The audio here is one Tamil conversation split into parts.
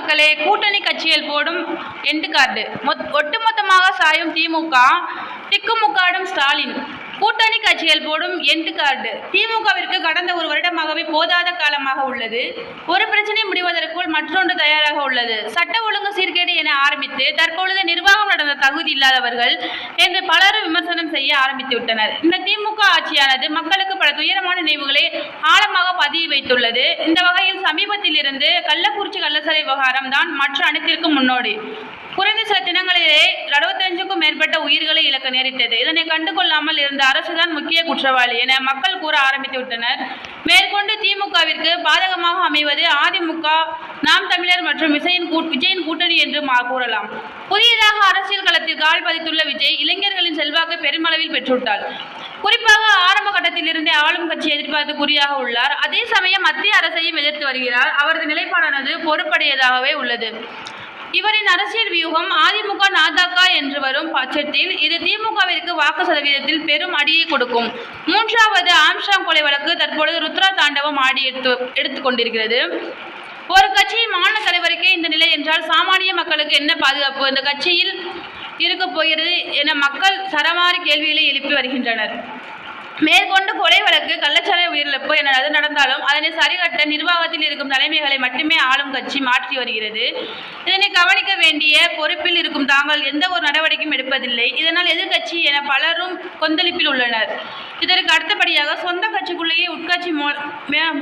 மக்களே, கூட்டணி கட்சிகள் போடும் எண்டு கார்டு. ஒட்டுமொத்தமாக சாயும் திமுக, திக்குமுக்காடும் ஸ்டாலின். கூட்டணி கட்சிகள் போடும் எண்டு கார்டு. திமுகவிற்கு கடந்த ஒரு வருடமாகவே போதாத காலமாக உள்ளது. ஒரு பிரச்சனை முடிவதற்குள் மற்றொன்று தயாராக உள்ளது. சட்ட ஒழுங்கு சீர்கேடு என ஆரம்பித்து தற்பொழுது நிர்வாகம் நடந்த தகுதி இல்லாதவர்கள் என்று பலரும் விமர்சனம் செய்ய ஆரம்பித்து விட்டனர். இந்த திமுக ஆட்சியானது மக்களுக்கு பல துயரமான நினைவுகளை ஆழமாக பதிய வைத்துள்ளது. இந்த வகையில் சமீபத்தில் இருந்து கள்ளக்குறிச்சி கள்ளச்சாலை விவகாரம் தான் மற்ற அனைத்திற்கும் முன்னோடி. குறைந்த சில தினங்களிலே 65க்கும் மேற்பட்ட உயிர்களை இழக்க நேரிட்டது. இதனை கண்டுகொள்ளாமல் இருந்த அரசுதான் முக்கிய குற்றவாளி என மக்கள் கூற ஆரம்பித்து விட்டனர். மேற்கொண்டு திமுகவிற்கு பாதகமாக அமைவது அதிமுக, நாம் தமிழர் மற்றும் விஜயின் கூட்டணி என்று கூறலாம். புதியதாக அரசியல் களத்தில் கால் பதித்துள்ள விஜய் இளைஞர்களின் செல்வாக்கு பெருமளவில் பெற்றுவிட்டார். குறிப்பாக ஆரம்ப கட்டத்திலிருந்தே ஆளும் கட்சி எதிர்பார்த்து குறியாக உள்ளார். அதே சமயம் மத்திய அரசையும் எதிர்த்து வருகிறார். அவரது நிலைப்பாடானது பொறுப்படையதாகவே உள்ளது. இவரின் அரசியல் வியூகம் அதிமுக நாதக என்று வரும் பட்சத்தில் இது திமுகவிற்கு வாக்கு சதவீதத்தில் பெரும் அடியை கொடுக்கும். மூன்றாவது ஆம்ஸ்ட்ராங் கொலை வழக்கு தற்பொழுது ருத்ரா தாண்டவம் ஆடி எடுத்துக் கொண்டிருக்கிறது. ஒரு கட்சியின் மாநில தலைவருக்கே இந்த நிலை என்றால் சாமானிய மக்களுக்கு என்ன பாதுகாப்பு இந்த கட்சியில் இருக்க போகிறது என மக்கள் சரமாரி கேள்விகளை எழுப்பி வருகின்றனர். மேற்கொண்டு கொலை வழக்கு, கள்ளச்சாலை உயிரிழப்பு என அது நடந்தாலும் அதனை சரிகட்ட நிர்வாகத்தில் இருக்கும் தலைமைகளை மட்டுமே ஆளும் கட்சி மாற்றி வருகிறது. இதனை கவனிக்க வேண்டிய பொறுப்பில் இருக்கும் தாங்கள் எந்த ஒரு நடவடிக்கையும் எடுப்பதில்லை. இதனால் எதிர்கட்சி என பலரும் கொந்தளிப்பில் உள்ளனர். இதற்கு அடுத்தபடியாக சொந்த கட்சிக்குள்ளேயே உட்கட்சி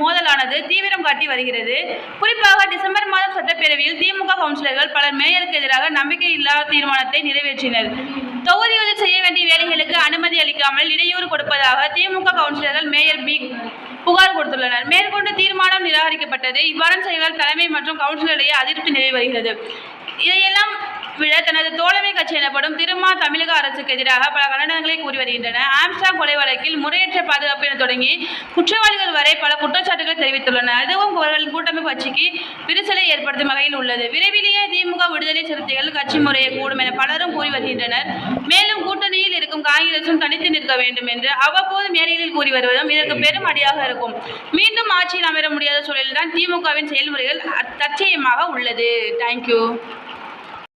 மோதலானது தீவிரம் காட்டி வருகிறது. குறிப்பாக டிசம்பர் மாதம் சட்டப்பேரவையில் திமுக கவுன்சிலர்கள் பலர் மேயருக்கு எதிராக நம்பிக்கையில்லா தீர்மானத்தை நிறைவேற்றினர். தொகுதிகளில் செய்ய வேண்டிய வேலைகளுக்கு அனுமதி அளிக்காமல் இடையூறு கொடுப்பதாக திமுக கவுன்சிலர்கள் மேயர் புகார் கொடுத்துள்ளனர். மேற்கொண்டு தீர்மானம் நிராகரிக்கப்பட்டது. இவ்வாறான செயல்கள் தலைமை மற்றும் கவுன்சிலரிடையே அதிருப்தி நிலவி வருகிறது. இதையெல்லாம் விட தனது தோழமை கட்சி எனப்படும் திருமா தமிழக அரசுக்கு எதிராக பல கண்டனங்களை கூறி வருகின்றன. ஆம்ஸ்ட்ராங் கொலை வழக்கில் முறையற்ற பாதுகாப்பு என தொடங்கி குற்றவாளிகள் வரை பல குற்றச்சாட்டுகள் தெரிவித்துள்ளன. அதுவும் அவர்களின் கூட்டமைப்பு கட்சிக்கு விரிசலை ஏற்படுத்தும் வகையில் உள்ளது. விரைவிலேயே திமுக விடுதலை சிறுத்தைகள் கட்சி முறையை கூடும் என பலரும் கூறி வருகின்றனர். மேலும் கூட்டணியில் இருக்கும் காங்கிரசும் தனித்து நிற்க வேண்டும் என்று அவ்வப்போது மேடைகளில் கூறி வருவதும் இதற்கு பெரும் அடியாக இருக்கும். மீண்டும் ஆட்சியில் அமர முடியாத சூழலில்தான் திமுகவின் செயல்முறைகள் தற்செயமாக உள்ளது. தேங்க்யூ.